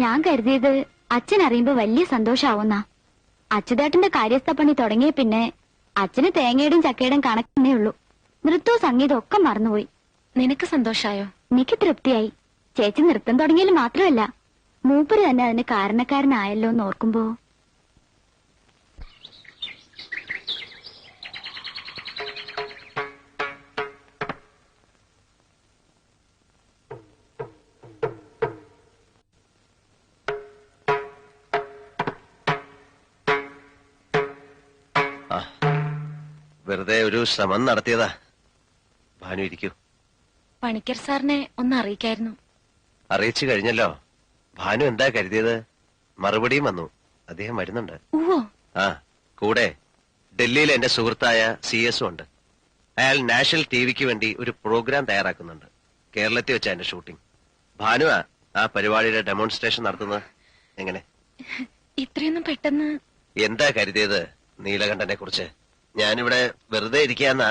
ഞാൻ കരുതിയത് അച്ഛൻ അറിയുമ്പോ വലിയ സന്തോഷാവുന്ന. അച്യുതേട്ടന്റെ കാര്യസ്ഥ പണി തുടങ്ങിയ പിന്നെ അച്ഛന് തേങ്ങയുടെയും ചക്കയുടെയും കണക്കേ ഉള്ളൂ. നൃത്തവും സംഗീതവും ഒക്കെ മറന്നുപോയി. നിനക്ക് സന്തോഷായോ? എനിക്ക് തൃപ്തിയായി. ചേച്ചി നൃത്തം തുടങ്ങിയാൽ മാത്രമല്ല, മൂപ്പര് തന്നെ അതിന് കാരണക്കാരനായല്ലോ എന്ന് ഓർക്കുമ്പോ. വെറുതെ ഒരു ശ്രമം നടത്തിയതാ. ഭാനു ഇരിക്കൂ. പണിക്കർ സാറിനെ ഒന്ന് അറിയിക്കായിരുന്നു. അറിയിച്ചു കഴിഞ്ഞല്ലോ. ഭാനു എന്താ കരുതിയത്? മറുപടിയും വന്നു. അദ്ദേഹം വരുന്നുണ്ട്. ആ, കൂടെ ഡൽഹിയിൽ എന്റെ സുഹൃത്തായ CS ഉണ്ട്. അയാൾ നാഷണൽ TVക്ക് വേണ്ടി ഒരു പ്രോഗ്രാം തയ്യാറാക്കുന്നുണ്ട്. കേരളത്തിൽ വെച്ചാ എന്റെ ഷൂട്ടിംഗ്. ഭാനുവാ ആ പരിപാടിയുടെ ഡെമോൺസ്ട്രേഷൻ നടത്തുന്നത്. എങ്ങനെ ഇത്രയൊന്നും പെട്ടെന്ന്? എന്താ കരുതിയത് നീലകണ്ഠനെ കുറിച്ച്? ഞാനിവിടെ വെറുതെ ഇരിക്കാന്നാ?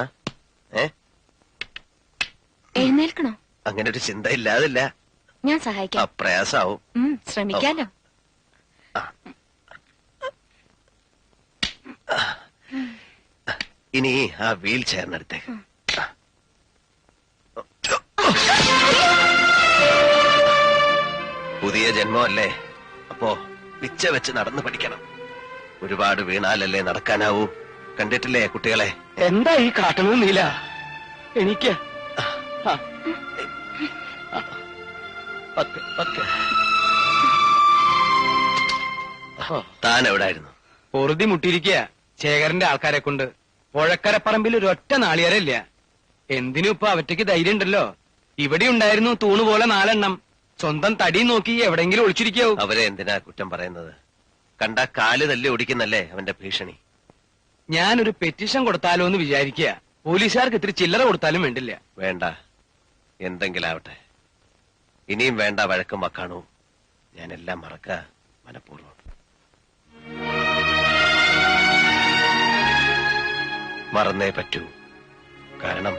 എഴുന്നേൽക്കണോ? അങ്ങനെ ഒരു ചിന്ത ഇല്ലാതില്ല. ഞാൻ സഹായിക്കാം. പ്രയാസാവും. ശ്രമിക്കാലോ. ഇനി ആ വീൽ ചെയറിനടുത്തേക്ക്. പുതിയ ജന്മമല്ലേ, അപ്പോ പിച്ച വെച്ച് നടന്നു പഠിക്കണം. ഒരുപാട് വീണാലല്ലേ നടക്കാനാവൂ. കണ്ടിട്ടില്ലേ കുട്ടികളെ? എന്താ ഈ കാട്ടണത് നീല? എനിക്ക് താൻ എവിടായിരുന്നു? പൊറുതി മുട്ടിയിരിക്കുക ശേഖരന്റെ ആൾക്കാരെ കൊണ്ട്. പുഴക്കരപ്പറമ്പിൽ ഒരൊറ്റ നാളികേരമില്ല. എന്തിനും ഇപ്പൊ അവറ്റയ്ക്ക് ധൈര്യം ഉണ്ടല്ലോ. ഇവിടെ ഉണ്ടായിരുന്നു തൂണ് പോലെ 4 എണ്ണം. സ്വന്തം തടി നോക്കി എവിടെങ്കിലും ഒളിച്ചിരിക്കാവൂ. അവരെ എന്തിനാ കുറ്റം പറയുന്നത്? കണ്ട കാല് തല്ലി ഓടിക്കുന്നല്ലേ അവന്റെ ഭീഷണി. ഞാനൊരു പെറ്റീഷൻ കൊടുത്താലോ എന്ന് വിചാരിക്കുക. പോലീസുകാർക്ക് ഇത്തിരി ചില്ലറ കൊടുത്താലും വേണ്ടില്ല. വേണ്ട, എന്തെങ്കിലും ആവട്ടെ. ഇനിയും വേണ്ട വഴക്കും വക്കാണോ. ഞാനെല്ലാം മറക്ക മനഃപൂർവ്വം. മറന്നേ പറ്റൂ. കാരണം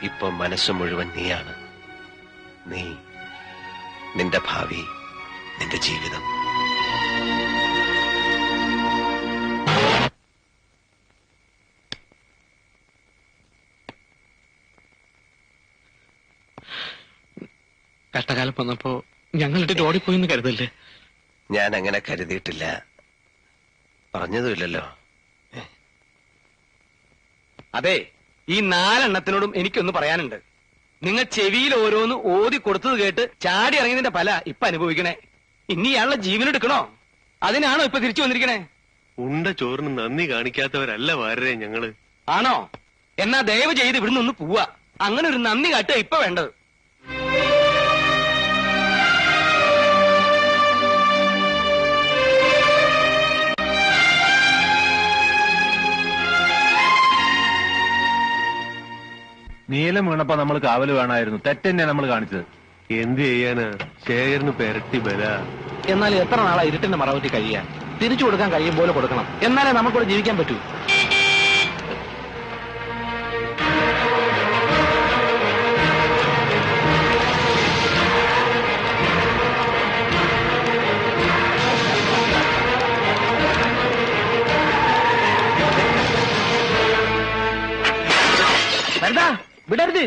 ഇപ്പൊ മനസ്സ് മുഴുവൻ നീയാണ്. നീ, നിന്റെ ഭാവി, നിന്റെ ജീവിതം. കഷ്ടകാലം വന്നപ്പോ ഞങ്ങളിട്ട് ഓടിപ്പോയിന്ന് കരുതല്ലേ? ഞാൻ അങ്ങനെ കരുതിയിട്ടില്ല, പറഞ്ഞതുമില്ലല്ലോ. അതെ, ഈ 4 എണ്ണത്തിനോടും എനിക്കൊന്ന് പറയാനുണ്ട്. നിങ്ങൾ ചെവിയിൽ ഓരോന്ന് ഓതി കൊടുത്തത് കേട്ട് ചാടി ഇറങ്ങിയതിന്റെ ഫല ഇപ്പൊ അനുഭവിക്കണേ. ഇനി ഇയാളുടെ ജീവനെടുക്കണോ? അതിനാണോ ഇപ്പൊ തിരിച്ചു വന്നിരിക്കണേ? ഉണ്ട ചോറിന് നന്ദി കാണിക്കാത്തവരല്ല വാരരെ ഞങ്ങള്. ആണോ? എന്നാ ദയവ് ചെയ്ത് ഇവിടുന്ന് ഒന്ന് പോവാ. അങ്ങനെ ഒരു നന്ദി കാട്ടുക ഇപ്പൊ വേണ്ടത്. നീലം വീണപ്പോ നമ്മൾ കാവല് വേണമായിരുന്നു. തെറ്റന്നെ നമ്മൾ കാണിച്ചത്. എന്ത് ചെയ്യാനാ, ശേഖരന് പെരട്ടി ബല. എന്നാൽ എത്ര നാളാ ഇരുട്ടിന്റെ മറവറ്റി കഴിയാൻ? തിരിച്ചു കൊടുക്കാൻ കഴിയും പോലെ കൊടുക്കണം. എന്നാലേ നമുക്കിവിടെ ജീവിക്കാൻ പറ്റൂ. വിടരുത്,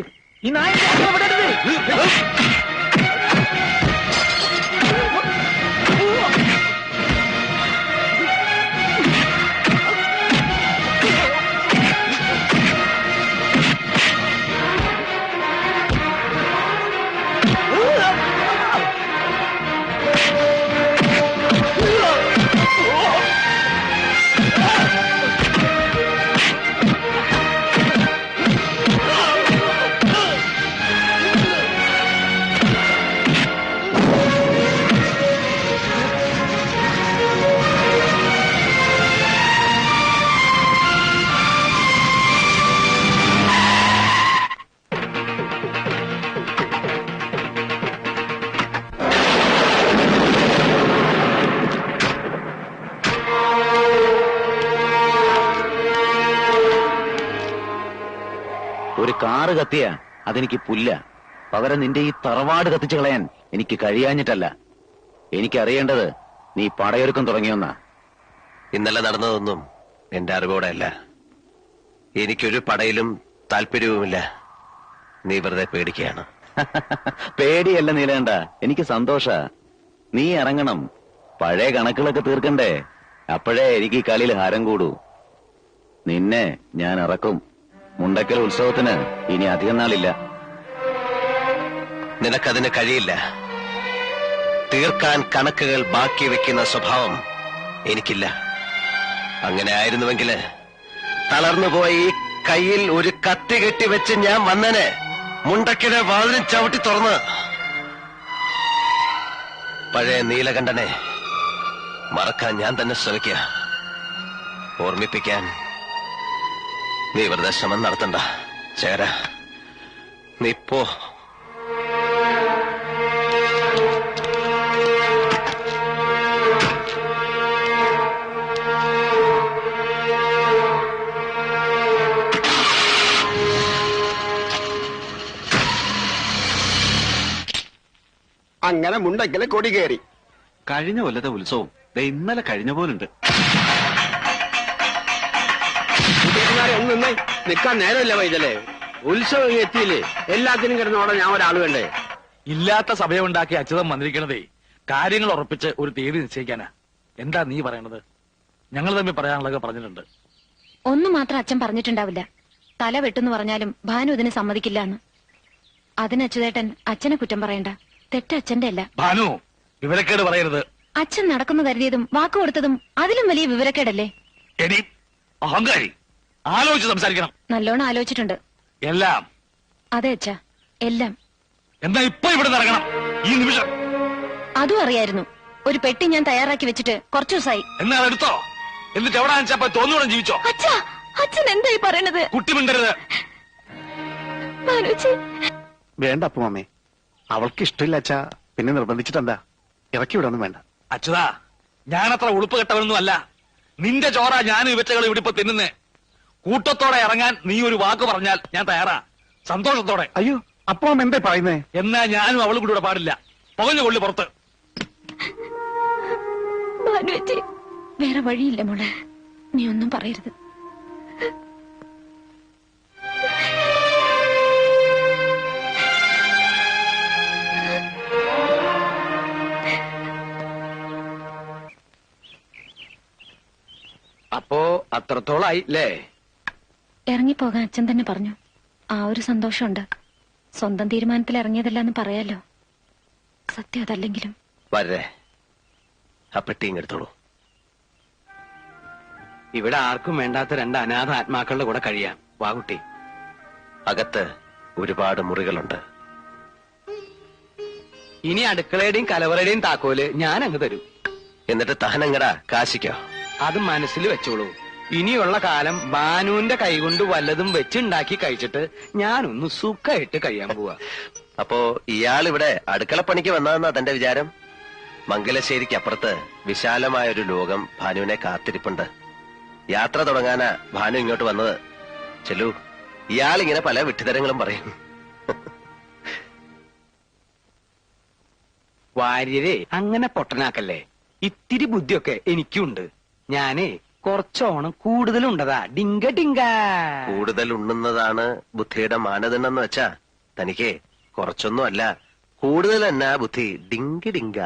ഈ നായ വിടരുത്. ഒരു കാറ് കത്തിയ അതെനിക്ക് പുല്ല. പകരം നിന്റെ ഈ തറവാട് കത്തിച്ചു കളയാൻ എനിക്ക് കഴിയാഞ്ഞിട്ടല്ല. എനിക്കറിയേണ്ടത് നീ പടയൊരുക്കം തുടങ്ങിയൊന്നാ. ഇന്നലെ നടന്നതൊന്നും എന്റെ അറിവോടെയല്ല. എനിക്കൊരു പടയിലും താല്പര്യവുമില്ല. നീ വെറുതെ പേടിക്കുകയാണ്. പേടിയല്ല നീലേണ്ട, എനിക്ക് സന്തോഷ. നീ ഇറങ്ങണം, പഴയ കണക്കുകളൊക്കെ തീർക്കണ്ടേ. അപ്പോഴേ എനിക്ക് ഈ കളിയിൽ ഹാരം കൂടൂ. നിന്നെ ഞാൻ ഇറക്കും. മുണ്ടക്കൽ ഉത്സവത്തിന് ഇനി അധികം നാളില്ല. നിനക്കതിന് കഴിയില്ല. തീർക്കാൻ കണക്കുകൾ ബാക്കി വെക്കുന്ന സ്വഭാവം എനിക്കില്ല. അങ്ങനെ ആയിരുന്നുവെങ്കിൽ തളർന്നുപോയി കയ്യിൽ ഒരു കത്തി കെട്ടിവെച്ച് ഞാൻ വന്നനെ മുണ്ടക്കിടെ വാതിലും ചവിട്ടി തുറന്ന് പഴയ നീലകണ്ഠനെ മറക്കാൻ ഞാൻ തന്നെ ശ്രമിക്കുക. ഓർമ്മിപ്പിക്കാൻ നീ വെറുതെ ശ്രമം നടത്തണ്ട ചേര. നീ പോ. അങ്ങനെ മുണ്ടക്കല് കൊടി കയറി. കഴിഞ്ഞ കൊല്ലത്തെ ഉത്സവം ഇന്നലെ കഴിഞ്ഞ പോലുണ്ട്. ഒന്ന് നിന്നേ, നിക്കാൻ നേരമില്ല വൈദ്യല്ലേ. ഉത്സവം എത്തിയില്ലേ, എല്ലാത്തിനും കിടന്നോടെ ഞാൻ ഒരാൾ വേണ്ടേ. ഇല്ലാത്ത സഭയുണ്ടാക്കി അച്യുതം വന്നിരിക്കണതേ കാര്യങ്ങൾ ഉറപ്പിച്ച് ഒരു തീയതി നിശ്ചയിക്കാനാ. എന്താ നീ പറയണത്? ഞങ്ങൾ തമ്മിൽ പറയാനുള്ളതൊക്കെ പറഞ്ഞിട്ടുണ്ട്. ഒന്നു മാത്രം അച്ഛൻ പറഞ്ഞിട്ടുണ്ടാവില്ല. തല വെട്ടെന്ന് പറഞ്ഞാലും ഭാനു ഇതിന് സമ്മതിക്കില്ല എന്ന്. അതിന് അച്യുതേട്ടൻ അച്ഛനെ കുറ്റം പറയണ്ട. തെറ്റ് അച്ഛന്റെ അല്ല. ഭാനു, വിവരക്കേട് പറയരുത്. അച്ഛൻ നടക്കുന്നു കരുതിയതും വാക്ക് കൊടുത്തതും അതിലും വലിയ വിവരക്കേടല്ലേ? എടി അഹങ്കാരി, ആലോചിച്ച് സംസാരിക്കണം. നല്ലോണം ആലോചിച്ചിട്ടുണ്ട്. എല്ലാം. അതെ അച്ഛാ, എല്ലാം. എന്താ ഇപ്പൊ ഇവിടെ ഇറങ്ങണം ഈ നിമിഷം? അതും അറിയായിരുന്നു. ഒരു പെട്ടി ഞാൻ തയ്യാറാക്കി വെച്ചിട്ട് കുറച്ചു ദിവസമായി. എന്നാ എടുത്തോ, എന്നിട്ട് എവിടെ വെച്ചപ്പോ തോന്നുകൂടെ ജീവിച്ചോ. അച്ഛാ, അച്ഛൻ എന്തായി പറയണത്? കുട്ടി മിണ്ടരുത്. വേണ്ട അപ്പുമാമേ, അവൾക്ക് ഇഷ്ടമില്ല അച്ഛാ. പിന്നെ നിർബന്ധിച്ചിട്ടെന്താ, ഇറക്കി വിടൊന്നും വേണ്ട. അച്യുതാ, ഞാനത്ര ഉളുപ്പ് കെട്ടവനൊന്നും അല്ല. നിന്റെ ചോറ ഞാനും ഇവറ്റകൾ ഇവിടെ ഇപ്പൊ തിന്നുന്നേ. കൂട്ടത്തോടെ ഇറങ്ങാൻ നീ ഒരു വാക്ക് പറഞ്ഞാൽ ഞാൻ തയ്യാറാ, സന്തോഷത്തോടെ. അയ്യോ, അപ്പുമാമ എന്താ പറയുന്നേ? എന്നാ ഞാനും അവളും കൂടെ പാടില്ല. പുകഞ്ഞു കൊള്ളി പുറത്ത്. വേറെ വഴിയില്ല മോളെ, നീ ഒന്നും പറയരുത്. അപ്പോ അത്രത്തോളായില്ലേ? ഇറങ്ങിപ്പോകാൻ അച്ഛൻ തന്നെ പറഞ്ഞു. ആ ഒരു സന്തോഷമുണ്ട്. സ്വന്തം തീരുമാനത്തിൽ ഇറങ്ങിയതല്ല എന്ന് പറയാലോ. സത്യം അതല്ലെങ്കിലും. വരേ, ആ പെട്ടിയും എടുത്തോളൂ. ഇവിടെ ആർക്കും വേണ്ടാത്ത രണ്ട് അനാഥ ആത്മാക്കളുടെ കൂടെ കഴിയാം. വാകുട്ടി, അകത്ത് ഒരുപാട് മുറികളുണ്ട്. ഇനി അടുക്കളയുടെയും കലവറയുടെയും താക്കോല് ഞാൻ അങ്ങ് തരും. എന്നിട്ട് താനെങ്ങടാ കാശിക്കോ? അത് മനസ്സിൽ വെച്ചോളൂ. ഇനിയുള്ള കാലം ബാനുവിന്റെ കൈകൊണ്ട് വല്ലതും വെച്ചുണ്ടാക്കി കഴിച്ചിട്ട് ഞാനൊന്ന് സുഖമായിട്ട് കഴിയാൻ പോവാ. അപ്പോ ഇയാളിവിടെ അടുക്കളപ്പണിക്ക് വന്നതെന്നാ തന്റെ വിചാരം? മംഗലശ്ശേരിക്ക് അപ്പുറത്ത് വിശാലമായ ഒരു ലോകം ഭാനുവിനെ കാത്തിരിപ്പുണ്ട്. യാത്ര തുടങ്ങാനാ ഭാനു ഇങ്ങോട്ട് വന്നത്. ചെല്ലു, ഇയാളിങ്ങനെ പല വിഡ്ഢിതരങ്ങളും പറയും. വാര്യരെ അങ്ങനെ പൊട്ടനാക്കല്ലേ. ഇത്തിരി ബുദ്ധിയൊക്കെ എനിക്കുണ്ട്. ഞാനേ കുറച്ചോണം കൂടുതലുണ്ടതാ. ഡിങ്ക ഡിങ്ക. കൂടുതൽ ഉണ്ണുന്നതാണ് ബുദ്ധിയുടെ മാനദണ്ഡം എന്ന് വെച്ചാ തനിക്ക് കുറച്ചൊന്നും അല്ല, കൂടുതൽ എന്നാ ബുദ്ധി. ഡിങ്കി ഡിങ്ക.